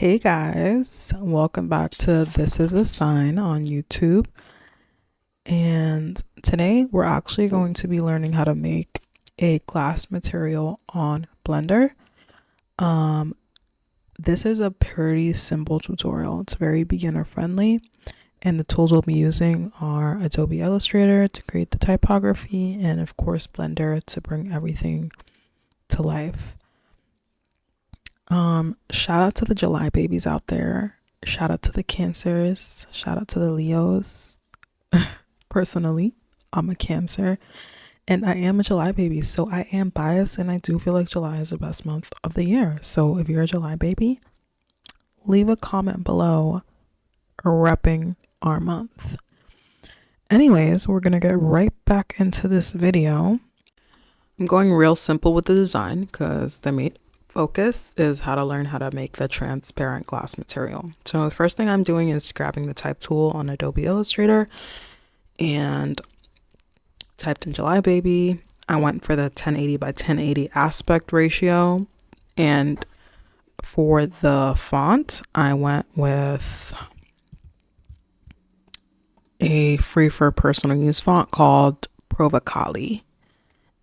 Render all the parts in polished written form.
Hey guys, welcome back to This is a Sign on YouTube. And today we're actually going to be learning how to make a glass material on Blender. This is a pretty simple tutorial. It's very beginner friendly, and the tools we'll be using are Adobe Illustrator to create the typography, and of course Blender to bring everything to life. Shout out to the July babies out there. Shout out to the Cancers. Shout out to the Leos. Personally, I'm a Cancer and I am a July baby, so I am biased, and I do feel like July is the best month of the year. So if you're a July baby, leave a comment below repping our month. Anyways, we're gonna get right back into this video. I'm going real simple with the design because the main focus is how to learn how to make the transparent glass material. So the first thing I'm doing is grabbing the type tool on Adobe Illustrator and typed in July baby. I went for the 1080 by 1080 aspect ratio, and for the font I went with a free for personal use font called Provocali.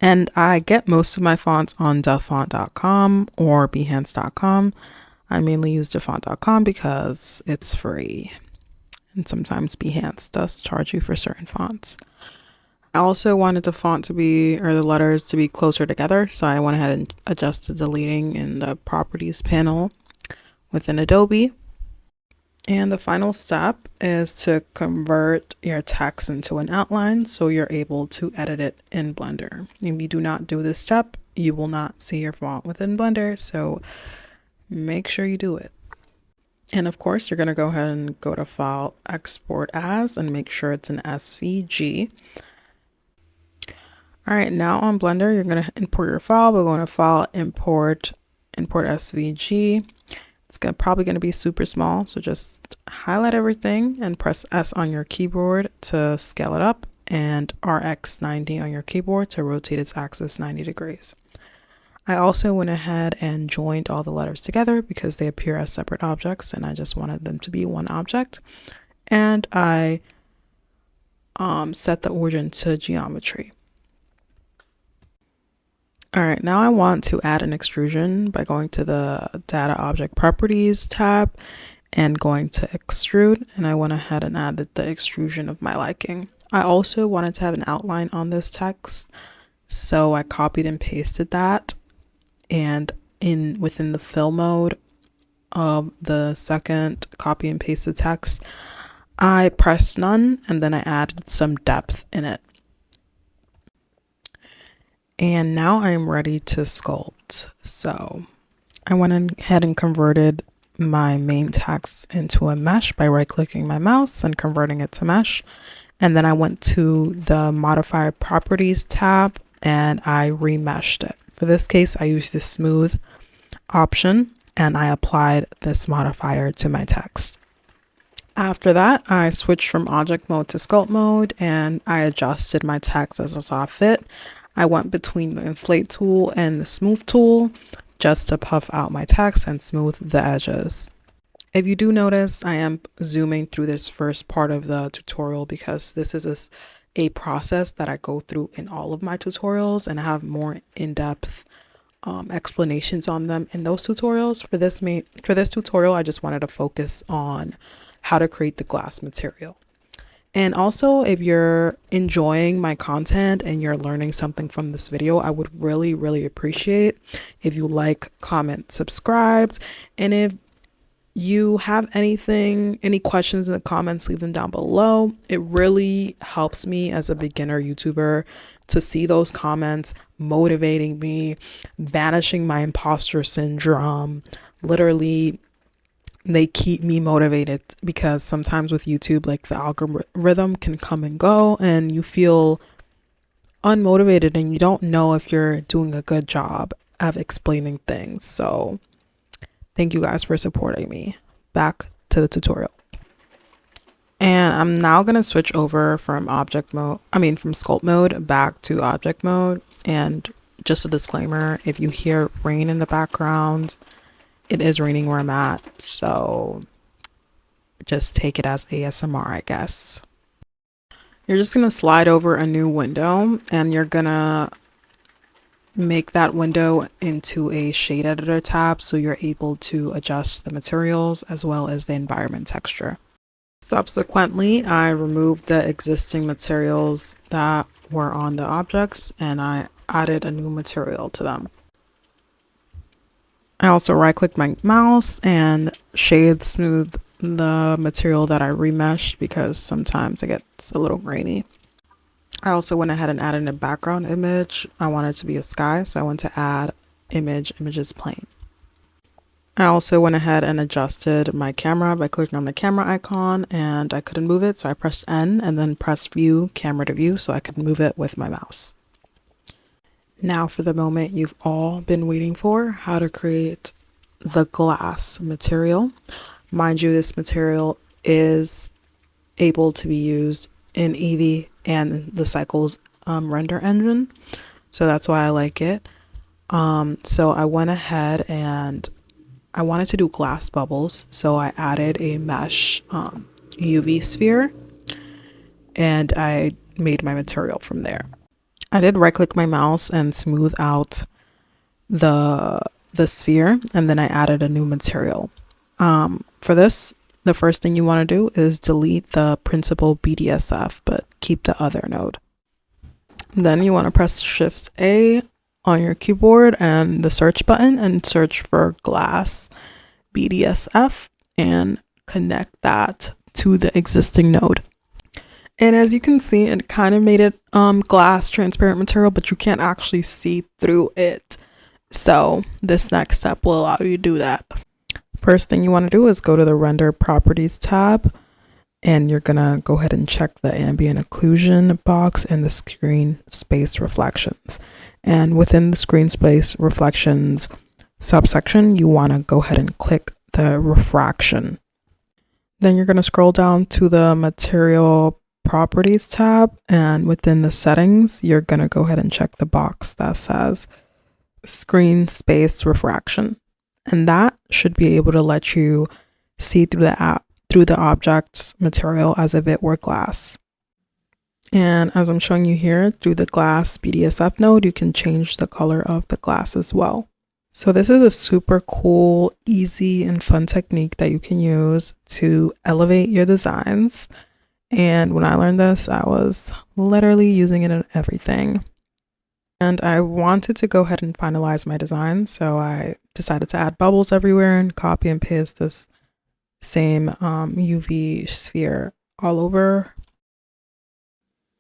And I get most of my fonts on dafont.com or behance.com. I mainly use dafont.com because it's free, and sometimes Behance does charge you for certain fonts. I also wanted the font to be, or the letters to be closer together, so I went ahead and adjusted the deleting in the properties panel within Adobe. And the final step is to convert your text into an outline so you're able to edit it in Blender. If you do not do this step, you will not see your font within Blender, so make sure you do it. And of course, you're going to go ahead and go to File, Export As, and make sure it's an SVG. All right, now on Blender, you're going to import your file. We're going to File, Import SVG. It's probably going to be super small, so just highlight everything and press S on your keyboard to scale it up, and RX90 on your keyboard to rotate its axis 90 degrees. I also went ahead and joined all the letters together because they appear as separate objects, and I just wanted them to be one object. And I set the origin to geometry. All right, now I want to add an extrusion by going to the Data Object Properties tab and going to Extrude, and I went ahead and added the extrusion of my liking. I also wanted to have an outline on this text, so I copied and pasted that, and within the fill mode of the second copy and pasted text, I pressed none, and then I added some depth in it. And now I'm ready to sculpt. So I went ahead and converted my main text into a mesh by right-clicking my mouse and converting it to mesh. And then I went to the Modify Properties tab and I remeshed it. For this case, I used the smooth option and I applied this modifier to my text. After that, I switched from object mode to sculpt mode and I adjusted my text as I saw fit. I went between the inflate tool and the smooth tool just to puff out my text and smooth the edges. If you do notice, I am zooming through this first part of the tutorial because this is a process that I go through in all of my tutorials, and I have more in-depth explanations on them in those tutorials. For this tutorial, I just wanted to focus on how to create the glass material. And also, if you're enjoying my content and you're learning something from this video, I would really, really appreciate if you like, comment, subscribe. And if you have any questions in the comments, leave them down below. It really helps me as a beginner YouTuber to see those comments, motivating me, vanishing my imposter syndrome. Literally, they keep me motivated because sometimes with YouTube, like, the algorithm can come and go and you feel unmotivated and you don't know if you're doing a good job of explaining things. So thank you guys for supporting me. Back to the tutorial. And I'm now going to switch over from sculpt mode back to object mode. And just a disclaimer, if you hear rain in the background, it is raining where I'm at, so just take it as ASMR, I guess. You're just going to slide over a new window and you're going to make that window into a shade editor tab so you're able to adjust the materials as well as the environment texture. Subsequently, I removed the existing materials that were on the objects and I added a new material to them. I also right-clicked my mouse and shade smooth the material that I remeshed because sometimes it gets a little grainy. I also went ahead and added a background image. I want it to be a sky, so I went to add images plane. I also went ahead and adjusted my camera by clicking on the camera icon, and I couldn't move it, so I pressed N and then pressed view, camera to view, so I could move it with my mouse. Now for the moment you've all been waiting for, how to create the glass material. Mind you, this material is able to be used in Eevee and the Cycles render engine, so that's why I like it. So I went ahead and I wanted to do glass bubbles, so I added a mesh UV sphere and I made my material from there. I did right click my mouse and smooth out the sphere, and then I added a new material. For this, the first thing you want to do is delete the principal BDSF, but keep the other node. Then you want to press Shift A on your keyboard and the search button and search for glass BDSF and connect that to the existing node. And as you can see, it kind of made it glass transparent material, but you can't actually see through it. So this next step will allow you to do that. First thing you want to do is go to the render properties tab, and you're gonna go ahead and check the ambient occlusion box and the screen space reflections. And within the screen space reflections subsection, you want to go ahead and click the refraction. Then you're going to scroll down to the material properties tab, and within the settings you're going to go ahead and check the box that says screen space refraction, and that should be able to let you see through the object's material as if it were glass. And as I'm showing you here, through the glass BDSF node, you can change the color of the glass as well. So this is a super cool, easy, and fun technique that you can use to elevate your designs. And when I learned this, I was literally using it in everything. And I wanted to go ahead and finalize my design, so I decided to add bubbles everywhere and copy and paste this same UV sphere all over.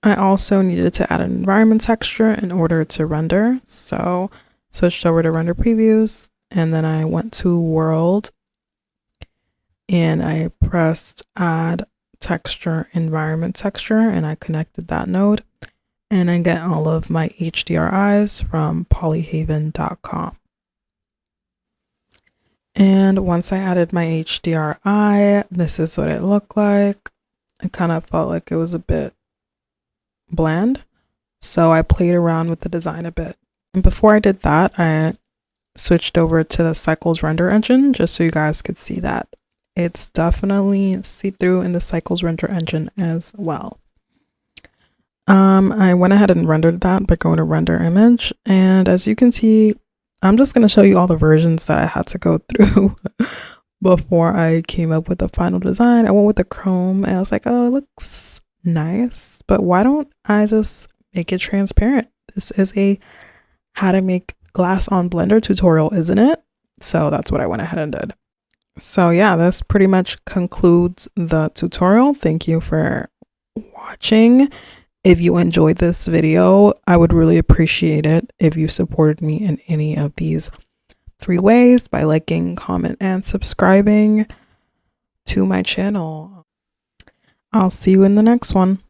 I also needed to add an environment texture in order to render, so switched over to render previews, and then I went to world and I pressed add texture environment texture, and I connected that node, and I get all of my HDRIs from polyhaven.com. And once I added my HDRI, this is what it looked like. It kind of felt like it was a bit bland, so I played around with the design a bit. And before I did that, I switched over to the Cycles render engine just so you guys could see that it's definitely see-through in the Cycles render engine as well. I went ahead and rendered that by going to render image, and as you can see, I'm just going to show you all the versions that I had to go through before I came up with the final design. I went with the chrome and I was like, oh, it looks nice, but why don't I just make it transparent? This is a how to make glass on Blender tutorial, isn't it? So that's what I went ahead and did. So yeah, this pretty much concludes the tutorial. Thank you for watching. If you enjoyed this video, I would really appreciate it if you supported me in any of these 3 ways by liking, comment, and subscribing to my channel. I'll see you in the next one.